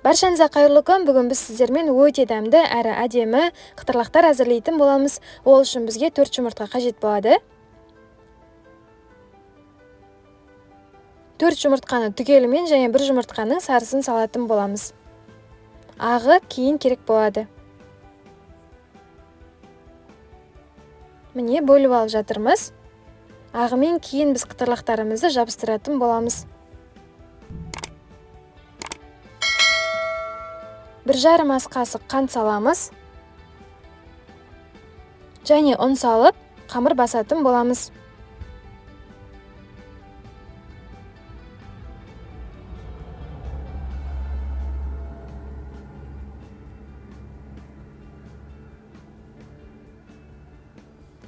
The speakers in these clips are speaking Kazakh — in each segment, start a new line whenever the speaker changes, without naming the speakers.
Баршаңызға қайырлы күн. Бүгін біз сіздермен өте дәмді әрі әдемі қытырлақтар әзірлейтін боламыз. Ол үшін бізге 4 жұмыртқа қажет болады. 4 жұмыртқаны түгелімен және 1 жұмыртқаның сарысын салатын боламыз. Ағы кейін керек болады. Міне бөліп алып жатырмыз. Ағымен кейін біз қытырлақтарымызды жабыстыратын боламыз. 1,5 ас қасық қант саламыз. Және ұн салып, қамыр басатын боламыз.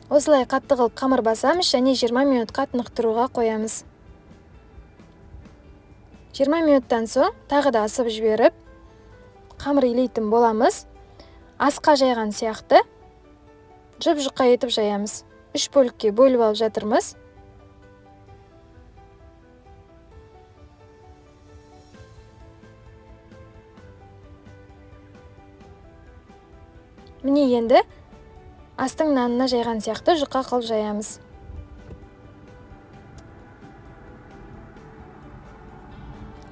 Осылай қатты қылып қамыр басамыз және 20 минутқа тынықтыруға қоямыз. 20 минуттан соң тағы да асып жіберіп, қамыр илейтін боламыз. Асқа жайған сияқты жұп-жұқа етіп жаямыз. 3 бөлікке бөліп алып жатырмыз. Міне енді астың нанына жайған сияқты жұқа қылып жаямыз.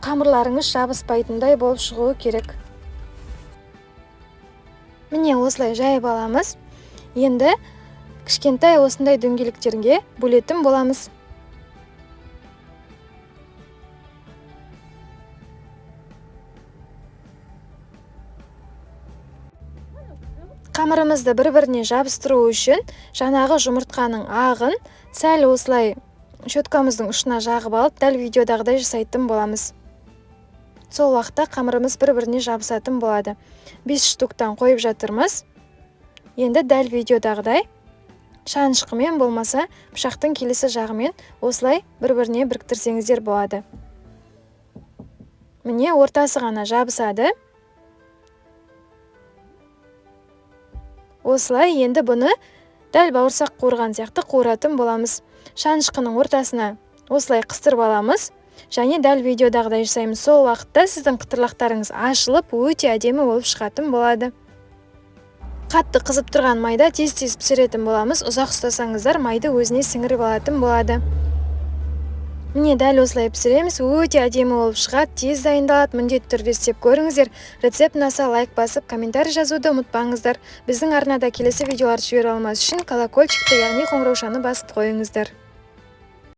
Қамырларыңыз жабыспайтындай болып шығуы керек. Міне осылай жайып аламыз. Енді кішкентай осындай дөңгелектерге бөлетін боламыз. Қамырымызды бір-біріне жабыстыру үшін жаңағы жұмыртқаның ағын сәл осылай щеткамыздың ұшына жағып алып, дәл видеодағыдай жасайтын боламыз. Сол уақытта қамырымыз бір-біріне жабысатын болады. 5 штуктан қойып жатырмыз. Енді дәл видеодағыдай шанышқымен болмаса пышақтың келесі жағымен осылай бір-біріне біріктірсеңіздер болады. Міне ортасы ғана жабысады. Осылай енді бұны дәл бауырсақ қуырған сияқты қуыратын боламыз. Шанышқының ортасына осылай қыстырып аламыз. Және дәл видеодағыдай жасаймыз. Сол уақытта сіздің қытырлақтарыңыз ашылып, өте әдемі болып шығатын болады. Қатты қызып тұрған майда тез-тез пісіретін боламыз. Ұзақ ұстасаңыздар, майды өзіне сіңіріп алатын болады. Міне дәл осылай пісіреміз. Өте әдемі болып шығады, тез дайындалады. Міндетті түрде істеп көріңіздер. Рецепт ұнаса лайк басып, комментарий жазуды ұмытпаңыздар. Біздің арнада келесі видеоларды жібере алмас үшін колокольчикті, яғни қоңыраушаны басып қойыңыздар.